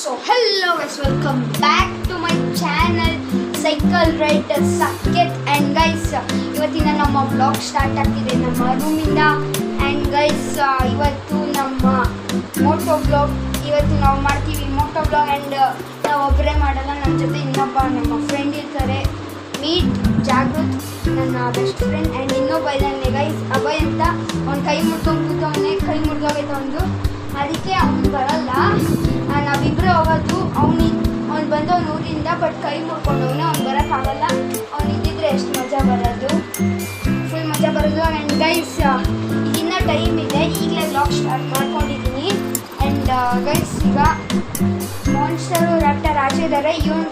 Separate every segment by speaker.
Speaker 1: So hello guys, welcome back to my channel Cycle Ride Saket. And guys, ಇವತ್ತಿನ ನಮ್ಮ blog start ಆಗ್ತಿದೆ ನಮ್ಮ ರೂಮಿಂದ. And guys, ಇವತ್ತು ನಮ್ಮ ಮೋಟೋ ಬ್ಲಾಗ್ ಇವತ್ತು ನಾವು ಮಾಡ್ತೀವಿ ಮೋಟೋ ಬ್ಲಾಗ್. ಆ್ಯಂಡ್ ನಾವು ಒಬ್ಬರೇ ಮಾಡಲ್ಲ, ನಮ್ಮ ಜೊತೆ ಇನ್ನೊಬ್ಬ ನಮ್ಮ ಫ್ರೆಂಡ್ ಇರ್ತಾರೆ. ಮೀಟ್ ಜಾಗೃತ್, ನನ್ನ ಬೆಸ್ಟ್ ಫ್ರೆಂಡ್. ಆ್ಯಂಡ್ ಇನ್ನೊಬ್ಬ ಇದ್ದಾನೆ ಗೈಸ್, ಅಭಯ್ ಅಂತ. ಅವ್ನು ಕೈ ಮುಟ್ಕೊಂಡು ಕೂತವನೇ, ಕೈ ಮುರಿದೋಗೈತೆ ಅವನು, ಅದಕ್ಕೆ ಅವ್ನು ಬರಲ್ಲ. ನಾವಿಬ್ಬರು ಹೋಗೋದು. ಅವ್ನು ಬಂದವನು ಊರಿಂದ, ಬಟ್ ಕೈ ಮುಡ್ಕೊಂಡವನು, ಅವ್ನು ಬರೋಕ್ಕಾಗಲ್ಲ. ಅವ್ನು ಇದ್ದಿದ್ರೆ ಎಷ್ಟು ಮಜಾ ಬರೋದು, ಫುಲ್ ಮಜಾ ಬರೋದು. ಆ್ಯಂಡ್ ಗೈಸ್, ಇನ್ನೂ ಟೈಮ್ ಇದೆ, ಈಗಲೇ ಬ್ಲಾಗ್ ಸ್ಟಾರ್ಟ್ ಮಾಡ್ಕೊಂಡಿದ್ದೀನಿ. ಆ್ಯಂಡ್ ಗೈಸ್, ಈಗ ಮಾನ್ಸ್ಟರು ರ್ಯಾಪ್ಟರ್ ಆಚೆ ಇದ್ದಾರೆ. ಇವನ್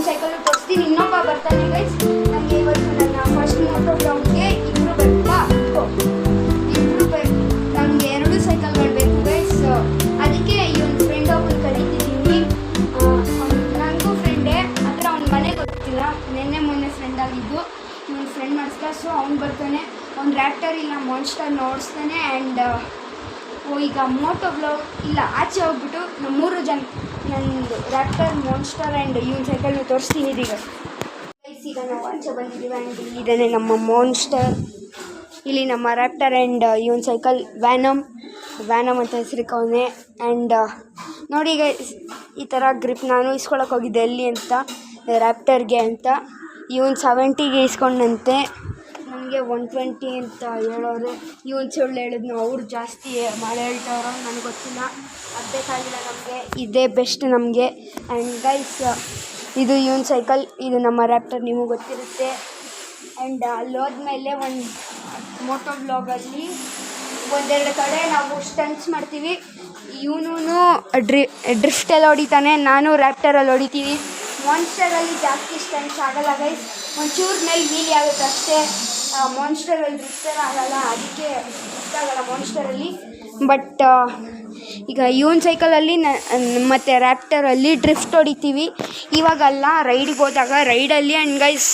Speaker 1: ಸೈಕಲ್ ತೋರಿಸ್ತೀನಿ. ಇನ್ನೊಬ್ಬ ಬರ್ತಾನೆ ಗೈಸ್. ನನಗೆ ಇವತ್ತು ನನ್ನ ಫಸ್ಟ್ ಮೋಟೋ ಬ್ಲಾಗ್ಗೆ ಇಬ್ಬರು ಬೇಕಾ, ಇಬ್ಬರು ಬೇಕು. ನನಗೆ 2 ಸೈಕಲ್ಗಳು ಬೇಕು ಗೈಸ್. ಅದಕ್ಕೆ ಇವನ್ ಫ್ರೆಂಡ್ ಒಬ್ಬನ ಕರೀತಿದ್ದೀನಿ. ನನಗೂ ಫ್ರೆಂಡೇ, ಆದರೆ ಅವ್ನ ಮನೆ ಗೊತ್ತಿಲ್ಲ. ಮೊನ್ನೆ ಫ್ರೆಂಡ್ ಆಗಿದ್ದು, ಇವನ್ ಫ್ರೆಂಡ್ ಮಾಡಿಸ್ದ. ಸೊ ಅವ್ನು ಬರ್ತಾನೆ. ಅವ್ನು ರ್ಯಾಪ್ಟರ್ ಇಲ್ಲ ಮಾನ್ಸ್ಟರ್ನ ಓಡಿಸ್ತಾನೆ. ಆ್ಯಂಡ್ ಈಗ ಮೋಟೋ ಬ್ಲಾಗ್ ಇಲ್ಲ, ಆಚೆ ಹೋಗ್ಬಿಟ್ಟು ನಮ್ಮ 3 ಜನ ನಂದು ರ್ಯಾಪ್ಟರ್, ಮಾನ್ಸ್ಟರ್ ಆ್ಯಂಡ್ ಇವನ್ ಸೈಕಲ್ನ ತೋರಿಸ್ತೀನಿ ಇದೀಗ. ಈಗ ನಾವು ಆಚೆ ಬಂದಿದ್ದೀವಿ. ಆ್ಯಂಡ್ ಇಲ್ಲಿದ್ದಾನೆ ನಮ್ಮ ಮಾನ್ಸ್ಟರ್, ಇಲ್ಲಿ ನಮ್ಮ ರ್ಯಾಪ್ಟರ್ ಆ್ಯಂಡ್ ಇವನ್ ಸೈಕಲ್ ವ್ಯಾನಮ್ ಅಂತ ಹೆಸರಿಕವನೆ. ಆ್ಯಂಡ್ ನೋಡಿ ಗೈಸ್, ಈ ಥರ ಗ್ರಿಪ್ ನಾನು ಇಸ್ಕೊಳಕ್ಕೆ ಹೋಗಿದ್ದೆ ಎಲ್ಲಿ ಅಂತ, ರ್ಯಾಪ್ಟರ್ಗೆ ಅಂತ. ಇವನ್ 70ಗೆ ಇಸ್ಕೊಂಡಂತೆ, ನನಗೆ 120 ಅಂತ ಹೇಳೋರು. ಇವನ್ ಸುಳ್ಳು ಹೇಳಿದ್ನು, ಅವ್ರು ಜಾಸ್ತಿ ಮಳೆ ಹೇಳ್ತವ್ರು, ನನಗೆ ಗೊತ್ತಿಲ್ಲ. ಅದು ಬೇಕಾಗಿಲ್ಲ ನಮಗೆ, ಇದೇ ಬೆಸ್ಟ್ ನಮಗೆ. ಆ್ಯಂಡ್ ಗೈಸ್, ಇದು ಇವನ್ ಸೈಕಲ್, ಇದು ನಮ್ಮ ರ್ಯಾಪ್ಟರ್, ನಿಮಗೆ ಗೊತ್ತಿರುತ್ತೆ. ಆ್ಯಂಡ್ ಅಲ್ಲಿ ಹೋದ್ಮೇಲೆ ಒಂದು ಮೋಟೋ ಬ್ಲಾಗಲ್ಲಿ 1-2 ಕಡೆ ನಾವು ಸ್ಟಂಟ್ಸ್ ಮಾಡ್ತೀವಿ. ಇವನು ಡ್ರಿಫ್ಟ್ ಎಲ್ಲ ಹೊಡಿತಾನೆ, ನಾನು ರ್ಯಾಪ್ಟರಲ್ಲಿ ಹೊಡಿತೀವಿ. ಮಾನ್ಸ್ಟರಲ್ಲಿ ಜಾಸ್ತಿ ಸ್ಟಂಟ್ಸ್ ಆಗಲ್ಲ ಗೈಸ್, ಒಂಚೂರು ಮೇಲೆ ವೀಲಿ ಆಗುತ್ತೆ ಅಷ್ಟೇ. ಮಾನ್ಸ್ಟರಲ್ಲಿ ಡ್ರಿಫ್ಟ್ ಆಗಲ್ಲ, ಅದಕ್ಕೆ ಇಷ್ಟ ಆಗಲ್ಲ ಮಾನ್ಸ್ಟರಲ್ಲಿ. ಬಟ್ ಈಗ ಇವನ್ ಸೈಕಲಲ್ಲಿ ಮತ್ತು ರ್ಯಾಪ್ಟರಲ್ಲಿ ಡ್ರಿಫ್ಟ್ ಹೊಡಿತೀವಿ. ಇವಾಗಲ್ಲ, ರೈಡಿಗೆ ಹೋದಾಗ ರೈಡಲ್ಲಿ. ಆ್ಯಂಡ್ ಗೈಸ್,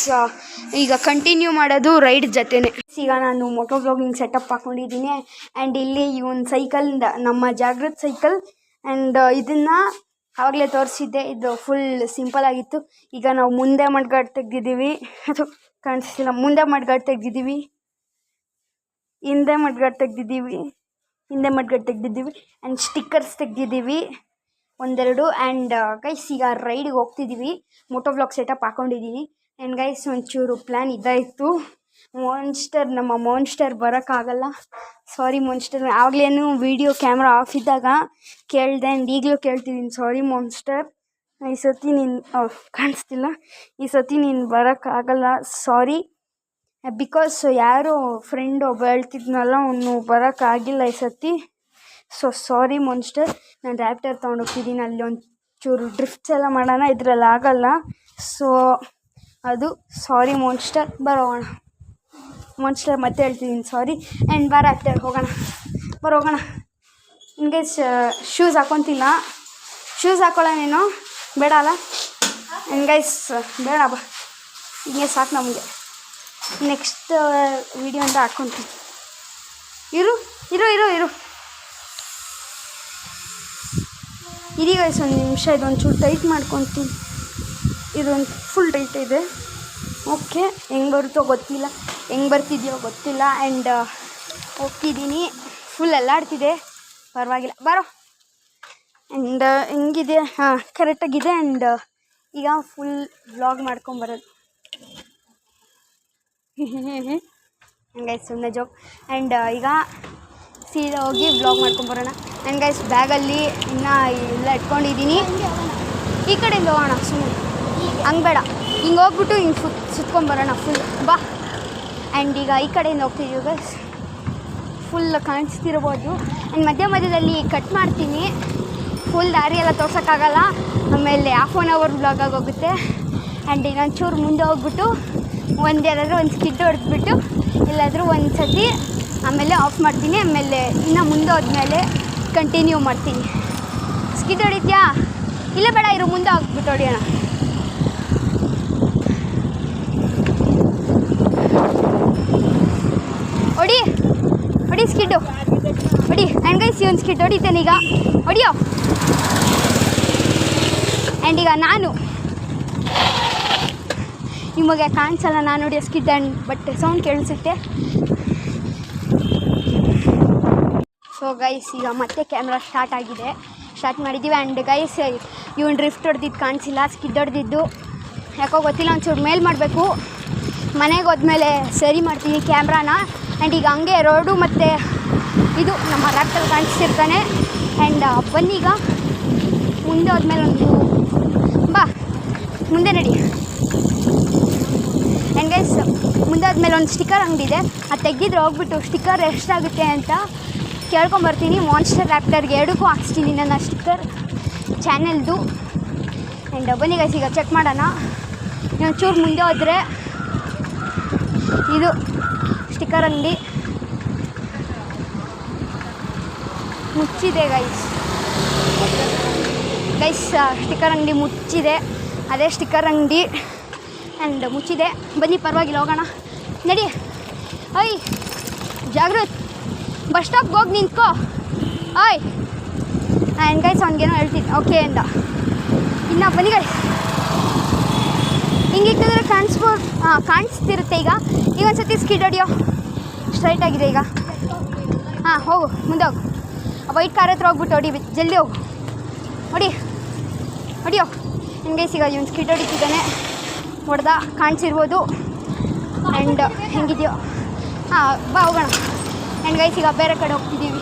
Speaker 1: ಈಗ ಕಂಟಿನ್ಯೂ ಮಾಡೋದು ರೈಡ್ ಜೊತೆನೇ. ಈಗ ನಾನು ಮೋಟೋ ಬ್ಲಾಗಿಂಗ್ ಸೆಟಪ್ ಹಾಕ್ಕೊಂಡಿದ್ದೀನಿ. ಆ್ಯಂಡ್ ಇಲ್ಲಿ ಇವನ್ ಸೈಕಲಿಂದ ನಮ್ಮ ಜಾಗೃತ್ ಸೈಕಲ್. ಆ್ಯಂಡ್ ಇದನ್ನು ಆವಾಗಲೇ ತೋರಿಸಿದ್ದೆ, ಇದು ಫುಲ್ ಸಿಂಪಲ್ ಆಗಿತ್ತು. ಈಗ ನಾವು ಮುಂದೆ ಮಡ್ಗಾಡು ತೆಗ್ದಿದ್ದೀವಿ, ಅದು ಕಾಣಿಸ್ತಿಲ್ಲ. ಮುಂದೆ ಮಡ್ಗಾಡು ತೆಗ್ದಿದ್ದೀವಿ, ಹಿಂದೆ ಮಡ್ಗಾಡು ತೆಗ್ದಿದ್ದೀವಿ. ಆ್ಯಂಡ್ ಸ್ಟಿಕ್ಕರ್ಸ್ ತೆಗ್ದಿದ್ದೀವಿ 1-2. ಆ್ಯಂಡ್ ಗೈಸ್, ಈಗ ರೈಡಿಗೆ ಹೋಗ್ತಿದ್ದೀವಿ. ಮೋಟೋ ಬ್ಲಾಗ್ ಸೆಟಪ್ ಹಾಕ್ಕೊಂಡಿದ್ದೀನಿ. ಆ್ಯಂಡ್ ಗೈಸ್, ಒಂಚೂರು ಪ್ಲ್ಯಾನ್ ಇದಾಯಿತು. ನಮ್ಮ ಮಾನ್ಸ್ಟರ್ ಬರೋಕ್ಕಾಗಲ್ಲ, ಸಾರಿ ಮಾನ್ಸ್ಟರ್. ಆಗಲೇನು ವೀಡಿಯೋ ಕ್ಯಾಮ್ರಾ ಆಫ್ ಇದ್ದಾಗ ಕೇಳಿದೆ, ಆ್ಯಂಡ್ ಈಗಲೂ ಕೇಳ್ತಿದ್ದೀನಿ, ಸಾರಿ ಮಾನ್ಸ್ಟರ್, ಈ ಸತಿ ನೀನು ಕಾಣಿಸ್ತಿಲ್ಲ, ಈ ಸತಿ ನೀನು ಬರೋಕ್ಕಾಗಲ್ಲ, ಸಾರಿ. ಬಿಕಾಸ್ ಯಾರೋ ಫ್ರೆಂಡ್ ಒಬ್ಬ ಹೇಳ್ತಿದ್ನಲ್ಲ, ಅವನು ಬರೋಕ್ಕಾಗಿಲ್ಲ ಈ ಸತಿ. So sorry monster. ನಾನು ರ್ಯಾಪ್ಟರ್ ತೊಗೊಂಡೋಗ್ತಿದ್ದೀನಿ, ಅಲ್ಲಿ ಒಂಚೂರು ಡ್ರಿಫ್ಟ್ಸ್ ಎಲ್ಲ ಮಾಡೋಣ, ಇದರಲ್ಲಿ ಆಗಲ್ಲ. ಸೊ ಅದು ಸಾರಿ ಮಾನ್ಸ್ಟರ್. ಬರೋಣ ಮಾನ್ಸ್ಟರ್, ಮತ್ತೆ ಹೇಳ್ತಿದ್ದೀನಿ ಸಾರಿ. ಆ್ಯಂಡ್ ಬಾ ರ್ಯಾಪ್ಟರ್, ಹೋಗೋಣ. ನಿನಗೆ ಶೂಸ್ ಹಾಕ್ಕೊತಿಲ್ಲ, ಶೂಸ್ ಹಾಕ್ಕೊಳ್ಳೋ ನೀನು, ಬೇಡ ಅಲ್ಲ? ಆ್ಯಂಡ್ ಗೈಸ್, ಬೇಡ ಬಾ, ಹಿಂಗೆ ಸಾಕು ನಮಗೆ. ನೆಕ್ಸ್ಟ್ ವಿಡಿಯೋ ಅಂತ ಹಾಕ್ಕೊತೀನಿ. ಇರು ಇರಿ ಗೈಸ್, 1 ನಿಮಿಷ. ಇದೊಂಚೂರು ಟೈಟ್ ಮಾಡ್ಕೊತೀನಿ. ಇದೊಂದು ಫುಲ್ ಟೈಟ್ ಇದೆ. ಓಕೆ, ಹೆಂಗೆ ಬರ್ತಿದೆಯೋ ಗೊತ್ತಿಲ್ಲ. ಆ್ಯಂಡ್ ಹೋಗ್ತಿದ್ದೀನಿ, ಫುಲ್ ಎಲ್ಲಾಡ್ತಿದೆ, ಪರವಾಗಿಲ್ಲ, ಬರೋ. ಆ್ಯಂಡ್ ಹೆಂಗಿದೆ? ಹಾಂ, ಕರೆಕ್ಟಾಗಿದೆ. ಆ್ಯಂಡ್ ಈಗ ಫುಲ್ ವ್ಲಾಗ್ ಮಾಡ್ಕೊಂಬರೋದು. ಗೈಸ್, ಸುಮ್ಮನೆ ಜೋಕ್. ಆ್ಯಂಡ್ ಈಗ ಸೀದಾ ಹೋಗಿ ವ್ಲಾಗ್ ಮಾಡ್ಕೊಂಬರೋಣ. ಆ್ಯಂಡ್ ಗೈಸ್, ಬ್ಯಾಗಲ್ಲಿ ಇನ್ನೂ ಎಲ್ಲ ಇಟ್ಕೊಂಡಿದ್ದೀನಿ. ಈ ಕಡೆಯಿಂದ ಹೋಗೋಣ, ಸುಮ್ಮನೆ ಹಂಗೆ ಬೇಡ, ಹಿಂಗೆ ಹೋಗ್ಬಿಟ್ಟು ಹಿಂಗೆ ಸುತ್ಕೊಂಬರೋಣ ಫುಲ್, ಬಾ. ಆ್ಯಂಡ್ ಈಗ ಈ ಕಡೆಯಿಂದ ಹೋಗ್ತಿದ್ದೀವಿ ಗೈಸ್, ಫುಲ್ ಕಾಣಿಸ್ತಿರ್ಬೋದು. ಆ್ಯಂಡ್ ಮಧ್ಯದಲ್ಲಿ ಕಟ್ ಮಾಡ್ತೀನಿ, ಫುಲ್ ದಾರಿ ಎಲ್ಲ ತೋರ್ಸೋಕ್ಕಾಗಲ್ಲ. ಆಮೇಲೆ 1/2 hour ವ್ಲಾಗ್ ಆಗೋಗುತ್ತೆ. ಆ್ಯಂಡ್ ಇನ್ನೊಂಚೂರು ಮುಂದೆ ಹೋಗ್ಬಿಟ್ಟು ಯಾರಾದರೂ ಒಂದು ಸ್ಕಿಡ್ ಹೊಡೆದ್ಬಿಟ್ಟು ಎಲ್ಲಾದರೂ ಒಂದು ಸತಿ ಆಮೇಲೆ ಆಫ್ ಮಾಡ್ತೀನಿ. ಆಮೇಲೆ ಇನ್ನು ಮುಂದೆ ಹೋದ್ಮೇಲೆ ಕಂಟಿನ್ಯೂ ಮಾಡ್ತೀನಿ. ಸ್ಕಿಡ್ ಹೊಡಿತ್ಯಾ? ಇಲ್ಲ ಬೇಡ, ಇರು, ಮುಂದೆ ಹೋಗ್ಬಿಟ್ಟು ಹೊಡಿಯೋಣ. ಹೊಡಿ ಸ್ಕಿಡ್ಡು, ಹೊಡಿ. ಆ್ಯಂಡ್ ಗೈಸ್, ಇವನ್ ಸ್ಕಿಡ್ ಹೊಡಿತೇನೆ ಈಗ, ಹೊಡಿಯೋ. ಆ್ಯಂಡ್ ಈಗ ನಾನು ನಿಮಗೆ ಕಾಣಿಸಲ್ಲ, ನಾನು ನೋಡಿ ಸ್ಕಿಡ್ ಆ್ಯಂಡ್ ಬಟ್ ಸೌಂಡ್ ಕೇಳಿಸುತ್ತೆ. ಸೊ ಗೈಸ್ ಈಗ ಮತ್ತೆ ಕ್ಯಾಮ್ರಾ ಸ್ಟಾರ್ಟ್ ಮಾಡಿದ್ದೀವಿ. ಆ್ಯಂಡ್ ಗೈಸ್ ಇವನು ಡ್ರಿಫ್ಟ್ ಹೊಡೆದಿದ್ದು ಕಾಣಿಸಿಲ್ಲ, ಸ್ಕಿಡ್ ಹೊಡೆದಿದ್ದು ಯಾಕೋ ಗೊತ್ತಿಲ್ಲ. ಒಂಚೂರು ಮೇಲ್ ಮಾಡಬೇಕು, ಮನೆಗೆ ಹೋದ್ಮೇಲೆ ಸರಿ ಮಾಡ್ತೀನಿ ಕ್ಯಾಮ್ರಾನ. ಆ್ಯಂಡ್ ಈಗ ಹಂಗೆ ರೋಡು ಮತ್ತು ಇದು ನಮ್ಮ ರ್ಯಾಪ್ಟರ್ ಕಾಣಿಸ್ತಿರ್ತಾನೆ. ಆ್ಯಂಡ್ ಬನ್ನೀಗ ಮುಂದೆ ಹೋದ್ಮೇಲೆ ಮುಂದೆ ನಡಿ. ಆ್ಯಂಡ್ ಗೈಸ್ ಮುಂದೆ ಆದಮೇಲೆ ಒಂದು ಸ್ಟಿಕ್ಕರ್ ಅಂಗಡಿ ಇದೆ, ಅದು ತೆಗೆದಿದ್ರೆ ಹೋಗ್ಬಿಟ್ಟು ಸ್ಟಿಕ್ಕರ್ ಎಷ್ಟಾಗುತ್ತೆ ಅಂತ ಕೇಳ್ಕೊಂಬರ್ತೀನಿ. ಮಾನ್ಸ್ಟರ್ ರ್ಯಾಪ್ಟರ್ಗೆ ಎರಡಕ್ಕೂ ಹಾಕ್ಸ್ತೀನಿ ನನ್ನ ಸ್ಟಿಕ್ಕರ್ ಚಾನೆಲ್ದು. ಆ್ಯಂಡ್ ಬನ್ನಿ ಗೈಸ್ ಈಗ ಚೆಕ್ ಮಾಡೋಣ. ಇನ್ನೊಂಚೂರು ಮುಂದೆ ಹೋದರೆ ಇದು ಸ್ಟಿಕ್ಕರ್ ಅಂಗಡಿ ಮುಚ್ಚಿದೆ ಗೈಸ್. ಸ್ಟಿಕ್ಕರ್ ಅಂಗಡಿ ಮುಚ್ಚಿದೆ, ಅದೇ ಸ್ಟಿಕ್ಕರ್ ಅಂಗಡಿ ಆ್ಯಂಡ್ ಮುಚ್ಚಿದೆ. ಬನ್ನಿ ಪರವಾಗಿಲ್ಲ ಹೋಗೋಣ, ನಡಿ. ಓಯ್ ಜಾಗೃತ್, ಬಸ್ ಸ್ಟಾಪ್ಗೆ ಹೋಗಿ ನಿಂತ್ಕೋ. ಓಯ್ ಆ್ಯಂಡ್ ಗೈಸ್ ಅವ್ನಿಗೇನೋ ಹೇಳ್ತೀನಿ ಓಕೆ ಅಂದ. ಇನ್ನು ಬನ್ನಿ ಗೈಸ್, ಹಿಂಗೆ ಇಕ್ಕಿದ್ರೆ ಕಾಣಿಸ್ತಿರುತ್ತೆ. ಈಗ ಒಂದು ಸತಿ ಸ್ಕಿಡ್ ಹೊಡಿಯೋ, ಸ್ಟ್ರೈಟ್ ಆಗಿದೆ ಈಗ. ಹಾಂ ಹೋಗು, ಮುಂದೆ ಹೋಗು. ವೈಟ್ ಕಾರ್ ಹತ್ರ ಹೋಗ್ಬಿಟ್ಟು ಜಲ್ದಿ ಹೋಗು, ಹೊಡಿಯೋ. ಹಿಂಗೆ ಈಗ ಇವನು ಸ್ಕಿಡ್ ಹೊಡಿತಿದ್ದಾನೆ, ಹೊಡೆದ ಕಾಣಿಸಿರ್ಬೋದು. ಆ್ಯಂಡ್ ಹೆಂಗಿದೆಯೋ ಬಾ ಹೋಗೋಣ. ಆ್ಯಂಡ್ ಗೈಸ್ ಈಗ ಬೇರೆ ಕಡೆ ಹೋಗ್ತಿದ್ದೀವಿ.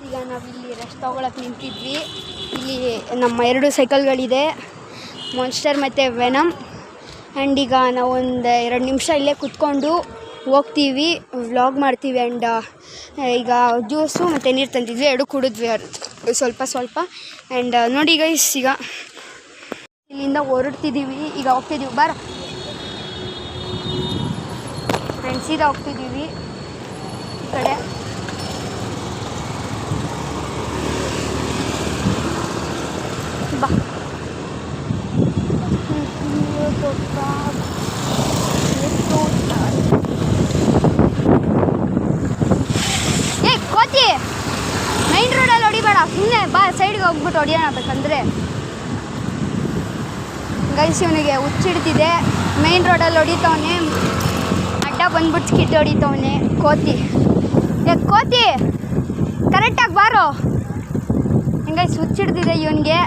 Speaker 1: ಈಗ ನಾವಿಲ್ಲಿ ರೆಸ್ಟ್ ತೊಗೊಳಕ್ಕೆ ನಿಂತಿದ್ವಿ. ಇಲ್ಲಿ ನಮ್ಮ 2 ಸೈಕಲ್ಗಳಿದೆ, ಮಾನ್ಸ್ಟರ್ ಮತ್ತು ವೆನಮ್. ಆ್ಯಂಡ್ ಈಗ ನಾವು ಒಂದು 2 ನಿಮಿಷ ಇಲ್ಲೇ ಕೂತ್ಕೊಂಡು ಹೋಗ್ತೀವಿ, ವ್ಲಾಗ್ ಮಾಡ್ತೀವಿ. ಆ್ಯಂಡ್ ಈಗ ಜ್ಯೂಸು ಮತ್ತು ನೀರು ತಂದಿದ್ವಿ, 2 ಕುಡಿದ್ವಿ ಸ್ವಲ್ಪ. ಆ್ಯಂಡ್ ನೋಡಿ ಗೈಸ್ ಈಗ ಇಲ್ಲಿಂದ ಹೊರಡ್ತಿದ್ದೀವಿ, ಈಗ ಹೋಗ್ತಿದ್ದೀವಿ ಬಾರ. ಆ್ಯಂಡ್ ಸೀದಾ ಹೋಗ್ತಿದ್ದೀವಿ ಈ ಕಡೆ. ಬಾ ಕೋತಿ, ಮೈನ್ ರೋಡಲ್ಲಿ ಹೊಡಿಬೇಡ, ಸುಮ್ಮನೆ ಬಾ ಸೈಡ್ಗೆ ಹೋಗ್ಬಿಟ್ಟು ಹೊಡಿಯೋಣ ಬೇಕಂದರೆ. ಗೈಸ್ ಇವನಿಗೆ ಹುಚ್ಚಿಡ್ತಿದೆ, ಮೈನ್ ರೋಡಲ್ಲಿ ಹೊಡಿತವನೆ, ಅಡ್ಡ ಬಂದ್ಬಿಟ್ಟು ಸ್ಕಿಡ್ ಹೊಡಿತವನೆ. ಕೋತಿ ಕರೆಕ್ಟಾಗಿ ಬಾರೋ. ಗೈಸ್ ಹುಚ್ಚಿಡ್ತಿದೆ ಇವನಿಗೆ,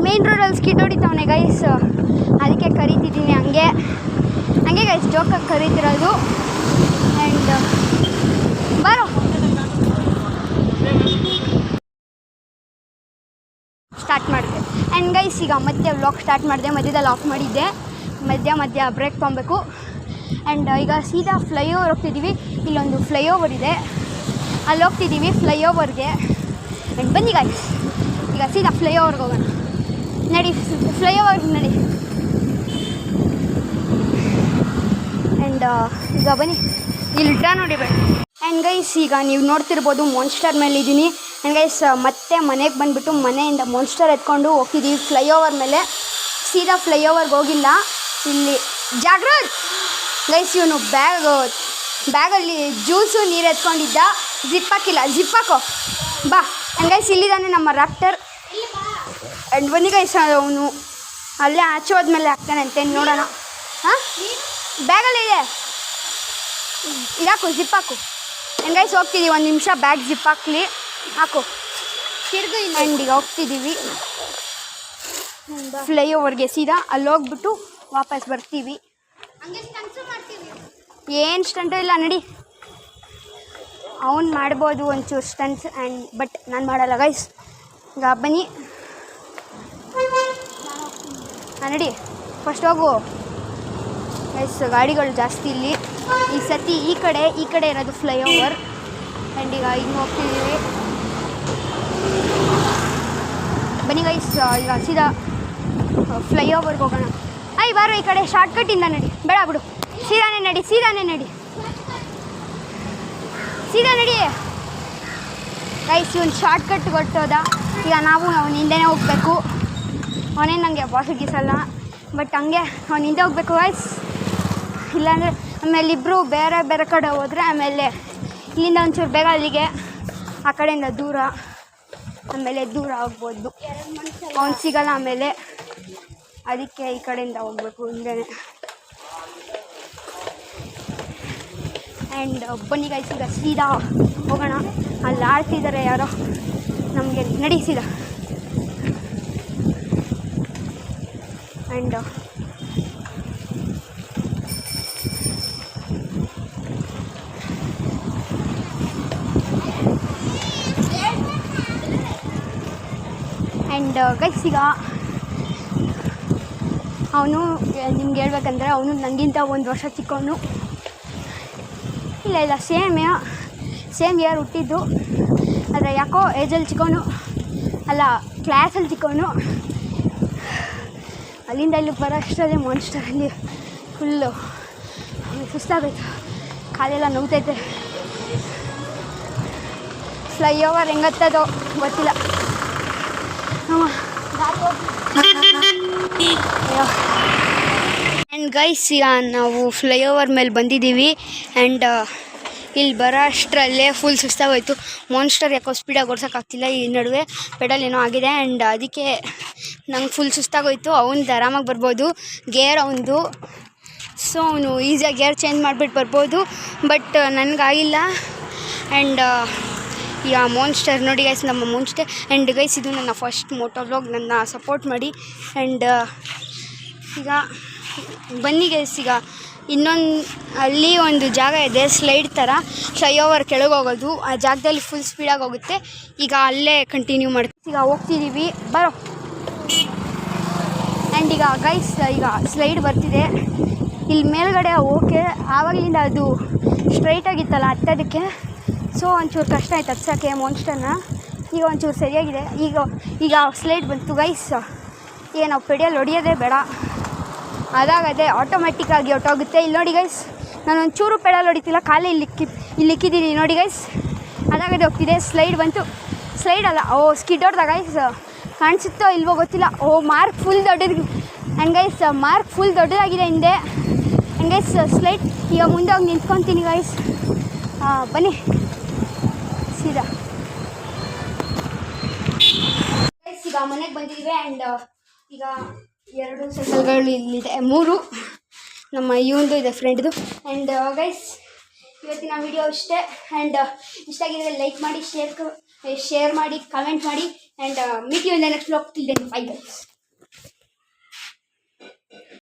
Speaker 1: ಮೈನ್ ರೋಡಲ್ಲಿ ಸ್ಕಿಡ್ ಹೊಡಿತವನೆ ಗೈಸ್, ಅದಕ್ಕೆ ಕರಿತಿದ್ದೀನಿ ಹಂಗೆ ಗೈಸ್, ಜೋಕಾಗಿ ಕರೀತಿರೋದು. ಆ್ಯಂಡ್ ಬಾರೋ ಸ್ಟಾರ್ಟ್ ಮಾಡಿದೆ. ಆ್ಯಂಡ್ ಗೈಸ್ ಈಗ ಮತ್ತೆ ವ್ಲಾಗ್ ಸ್ಟಾರ್ಟ್ ಮಾಡಿದೆ, ಮಧ್ಯದಲ್ಲಿ ಆಫ್ ಮಾಡಿದ್ದೆ, ಮಧ್ಯ ಬ್ರೇಕ್ ತೊಗೊಬೇಕು. ಆ್ಯಂಡ್ ಈಗ ಸೀದಾ ಫ್ಲೈಓವರ್ ಹೋಗ್ತಿದ್ದೀವಿ. ಇಲ್ಲೊಂದು ಫ್ಲೈಓವರ್ ಇದೆ, ಅಲ್ಲಿ ಹೋಗ್ತಿದ್ದೀವಿ ಫ್ಲೈಓವರ್ಗೆ. ಆ್ಯಂಡ್ ಬನ್ನಿ ಗೈಸ್ ಈಗ ಸೀದಾ ಫ್ಲೈಓವರ್ಗೆ ಹೋಗೋಣ, ನಡಿ ಫ್ಲೈಓವರ್ಗೆ ನಡಿ. ಆ್ಯಂಡ್ ಈಗ ಬನ್ನಿ, ಇಲ್ಲಿ ಟ್ರಾನ್ ಹೊಡಿಬೇಡ. ಆ್ಯಂಡ್ ಗೈಸ್ ಈಗ ನೀವು ನೋಡ್ತಿರ್ಬೋದು ಮಾನ್ಸ್ಟರ್ ಮೇಲೆ ಇದ್ದೀನಿ. ಆ್ಯಂಡ್ ಗೈಸ್ ಮತ್ತೆ ಮನೆಗೆ ಬಂದುಬಿಟ್ಟು ಮನೆಯಿಂದ ಮಾನ್ಸ್ಟರ್ ಎತ್ಕೊಂಡು ಹೋಗ್ತಿದ್ದೀವಿ ಫ್ಲೈಓವರ್ ಮೇಲೆ. ಸೀದಾ ಫ್ಲೈಓವರ್ಗೆ ಹೋಗಿಲ್ಲ, ಇಲ್ಲಿ ಜಾಗೃತ್ ಗೈಸ್ ಇವನು ಬ್ಯಾಗಲ್ಲಿ ಜ್ಯೂಸು ನೀರು ಎತ್ಕೊಂಡಿದ್ದ, ಜಿಪ್ ಹಾಕೋ ಬಾ. ಆ್ಯಂಡ್ ಗೈಸ್ ಇಲ್ಲಿದ್ದಾನೆ ನಮ್ಮ ರ್ಯಾಪ್ಟರ್. ಆ್ಯಂಡ್ ಬನ್ನಿ ಗೈಸ್ ಅವನು ಅಲ್ಲೇ ಆಚೆ ಹೋದ್ಮೇಲೆ ಹಾಕ್ತಾನೆ ಅಂತೆ, ನೋಡೋಣ. ಹಾಂ ಬ್ಯಾಗಲ್ಲಿದೆ, ಇದಾಕು ಜಿಪ್ ಹಾಕು. ಆ್ಯಂಡ್ ಗೈಸ್ ಹೋಗ್ತಿದ್ದೀವಿ, 1 ನಿಮಿಷ ಬ್ಯಾಗ್ ಜಿಪ್ ಹಾಕು ತಿರ್ಗು. ಆ್ಯಂಡ್ ಈಗ ಹೋಗ್ತಿದ್ದೀವಿ ಫ್ಲೈಓವರ್ಗೆ, ಸೀದಾ ಅಲ್ಲಿ ಹೋಗ್ಬಿಟ್ಟು ವಾಪಸ್ ಬರ್ತೀವಿ. ಏನು ಸ್ಟಂಟು ಇಲ್ಲ, ನಡಿ. ಅವ್ನು ಮಾಡ್ಬೋದು ಒಂಚೂರು ಸ್ಟಂಟ್ಸ್ ಬಟ್ ನಾನು ಮಾಡಲ್ಲ ಗೈಸ್. ಈಗ ಬನ್ನಿ ನಡಿ, ಫಸ್ಟ್ ಹೋಗು ಗೈಸ್. ಗಾಡಿಗಳು ಜಾಸ್ತಿ ಇಲ್ಲಿ ಈ ಸತಿ, ಈ ಕಡೆ ಇರೋದು ಫ್ಲೈಓವರ್. ಆ್ಯಂಡ್ ಈಗ ಹಿಂಗೆ ಹೋಗ್ತಿದ್ದೀವಿ, ಬನ್ನಿ ಗೈಸ್ ಈಗ ಸೀದಾ ಫ್ಲೈಓವರ್ಗೆ ಹೋಗೋಣ. ಬಾರೋ ಈ ಕಡೆ ಶಾರ್ಟ್ಕಟ್ಟಿಂದ ನಡಿ, ಬೇಡ ಬಿಡು, ಸೀದಾನೇ ನಡಿ ಗೈಸ್. ಇವನು ಶಾರ್ಟ್ಕಟ್ ಕೊಟ್ಟೋದ, ಈಗ ನಾವು ಅವನ ಹಿಂದೆನೇ ಹೋಗಬೇಕು. ಅವನೇ ನನಗೆ ಬಾಸಿಗಿಸಲ್ಲ, ಬಟ್ ಹಂಗೆ ಅವನ ಹಿಂದೆ ಹೋಗ್ಬೇಕು ಗೈಸ್. ಇಲ್ಲಾಂದರೆ ಆಮೇಲೆ ಇಬ್ಬರು ಬೇರೆ ಕಡೆ ಹೋದರೆ ಆಮೇಲೆ ಇಲ್ಲಿಂದ ಒಂಚೂರು ಬೇಗ ಅಲ್ಲಿಗೆ, ಆ ಕಡೆಯಿಂದ ದೂರ. ಆಮೇಲೆ ದೂರ ಆಗ್ಬೋದು, ಅವ್ನು ಸಿಗಲ್ಲ ಆಮೇಲೆ. ಅದಕ್ಕೆ ಈ ಕಡೆಯಿಂದ ಹೋಗ್ಬೇಕು ಹಿಂದೆ. ಆ್ಯಂಡ್ ಬನ್ನಿ ಗೈಸ್, ಈಗ ಸೀದಾ ಹೋಗೋಣ. ಅಲ್ಲಿ ಆಡ್ತಿದ್ದಾರೆ ಯಾರೋ, ನಮಗೆ ನಡೆಸಿದ. ಆ್ಯಂಡ್ ಗೈಸ್ ಈಗ ಅವನು ನಿಮ್ಗೆ ಹೇಳ್ಬೇಕಂದ್ರೆ ಅವನು ನನಗಿಂತ 1 ವರ್ಷ ಚಿಕ್ಕವನು. ಇಲ್ಲ ಸೇಮ್ ಇಯರ್ ಹುಟ್ಟಿದ್ದು, ಆದರೆ ಯಾಕೋ ಏಜಲ್ಲಿ ಚಿಕ್ಕವನು ಅಲ್ಲ, ಕ್ಲಾಸಲ್ಲಿ ಚಿಕ್ಕವನು. ಅಲ್ಲಿಂದ ಇಲ್ಲಿಗೆ ಬರೋ ಅಷ್ಟರಲ್ಲಿ ಮಾನ್ಸ್ಟರಲ್ಲಿ ಫುಲ್ಲು ಸುಸ್ತಾಗೈತೆ, ಕಾಲೆಲ್ಲ ನೋವ್ತೈತೆ. ಫ್ಲೈಓವರ್ ಹೆಂಗತ್ತದೋ ಗೊತ್ತಿಲ್ಲ. ಆ್ಯಂಡ್ ಗೈಸ್ ಈಗ ನಾವು ಫ್ಲೈಓವರ್ ಮೇಲೆ ಬಂದಿದ್ದೀವಿ. ಆ್ಯಂಡ್ ಇಲ್ಲಿ ಬರೋ ಅಷ್ಟರಲ್ಲೇ ಫುಲ್ ಸುಸ್ತಾಗೋಯ್ತು. ಮಾನ್ಸ್ಟರ್ ಯಾಕೋ ಸ್ಪೀಡಾಗಿ ಓಡ್ಸೋಕ್ಕಾಗ್ತಿಲ್ಲ, ಈ ನಡುವೆ ಪೆಡಲ್ ಏನೋ ಆಗಿದೆ. ಆ್ಯಂಡ್ ಅದಕ್ಕೆ ನಂಗೆ ಫುಲ್ ಸುಸ್ತಾಗೋಯ್ತು. ಅವ್ನು ಆರಾಮಾಗಿ ಬರ್ಬೋದು, ಗೇರ್ ಅವನದು. ಸೊ ಅವನು ಈಸಿಯಾಗಿ ಗೇರ್ ಚೇಂಜ್ ಮಾಡಿಬಿಟ್ಟು ಬರ್ಬೋದು, ಬಟ್ ನನಗಾಗಿಲ್ಲ. ಆ್ಯಂಡ್ ಈಗ ಮಾನ್ಸ್ಟರ್ ನೋಡಿ ಗೈಸ್, ನಮ್ಮ ಮಾನ್ಸ್ಟರ್. ಆ್ಯಂಡ್ ಗೈಸ್ ಇದು ನನ್ನ ಫಸ್ಟ್ ಮೋಟೋ ವ್ಲಾಗ್, ನನ್ನ ಸಪೋರ್ಟ್ ಮಾಡಿ. ಆ್ಯಂಡ್ ಈಗ ಬನ್ನಿ ಗೈಸ್, ಈಗ ಅಲ್ಲಿ ಒಂದು ಜಾಗ ಇದೆ, ಸ್ಲೈಡ್ ಥರ, ಫ್ಲೈಓವರ್ ಕೆಳಗೆ ಹೋಗೋದು. ಆ ಜಾಗದಲ್ಲಿ ಫುಲ್ ಸ್ಪೀಡಾಗಿ ಹೋಗುತ್ತೆ. ಈಗ ಅಲ್ಲೇ ಕಂಟಿನ್ಯೂ ಮಾಡ್ತೀವಿ. ಈಗ ಹೋಗ್ತಿದ್ದೀವಿ, ಬರೋ. ಆ್ಯಂಡ್ ಈಗ ಗೈಸ್ ಈಗ ಸ್ಲೈಡ್ ಬರ್ತಿದೆ. ಇಲ್ಲಿ ಮೇಲ್ಗಡೆ ಓಕೆ, ಆವಾಗಲಿಂದ ಅದು ಸ್ಟ್ರೈಟಾಗಿತ್ತಲ್ಲ ಹತ್ತೋದಕ್ಕೆ, ಸೊ ಒಂಚೂರು ಕಷ್ಟ ಆಯ್ತು ಹತ್ಸೋಕ್ಕೆ ಮಾನ್ಸ್ಟರ್ನ. ಈಗ ಒಂಚೂರು ಸರಿಯಾಗಿದೆ. ಈಗ ಸ್ಲೈಡ್ ಬಂತು ಗೈಸ್. ಈಗ ನಾವು ಪೆಡಲ್ ಹೊಡಿಯೋದೇ ಬೇಡ, ಅದಾಗದೆ ಆಟೋಮೆಟಿಕ್ಕಾಗಿ ಹೊಟ್ಟೋಗುತ್ತೆ. ಇಲ್ಲಿ ನೋಡಿ ಗೈಸ್, ನಾನು ಒಂಚೂರು ಪೆಡಲ್ ಹೊಡಿತಿಲ್ಲ, ಖಾಲಿ ಇಲ್ಲಿ ಇಕ್ಕಿದ್ದೀನಿ ನೋಡಿ ಗೈಸ್, ಅದಾಗದೆ ಹೋಗ್ತಿದೆ. ಸ್ಲೈಡ್ ಬಂತು, ಸ್ಲೈಡ್ ಅಲ್ಲ, ಸ್ಕಿಡ್ ಹೊಡ್ದ ಗೈಸ್, ಕಾಣಿಸುತ್ತೋ ಇಲ್ವೋ ಗೊತ್ತಿಲ್ಲ. ಮಾರ್ಕ್ ಫುಲ್ ದೊಡ್ಡದು. ಆ್ಯಂಡ್ ಗೈಸ್ ಮಾರ್ಕ್ ಫುಲ್ ದೊಡ್ಡದಾಗಿದೆ ಹಿಂದೆ. ಆ್ಯಂಡ್ ಗೈಸ್ ಸ್ಲೈಡ್ ಈಗ ಮುಂದೆ ಹೋಗಿ ನಿಂತ್ಕೊತೀನಿ ಗೈಸ್. ಬನ್ನಿ ಸೀದಾ ಗೈಸ್, ಈಗ ಮನೆಗೆ ಬಂದಿದ್ದೀವಿ. ಆ್ಯಂಡ್ ಈಗ 2 ಸೈಕಲ್ಗಳು ಇಲ್ಲಿದೆ, 3 ನಮ್ಮ ಇವಂದು ಇದೆ, ಫ್ರೆಂಡ್ದು. ಆ್ಯಂಡ್ ಗೈಸ್ ಇವತ್ತಿನ ವಿಡಿಯೋ ಇಷ್ಟೇ. ಆ್ಯಂಡ್ ಇಷ್ಟ ಆಗಿದ್ರೆ ಲೈಕ್ ಮಾಡಿ, ಶೇರ್ ಮಾಡಿ, ಕಮೆಂಟ್ ಮಾಡಿ. And meet you in the next vlog. Till then bye guys.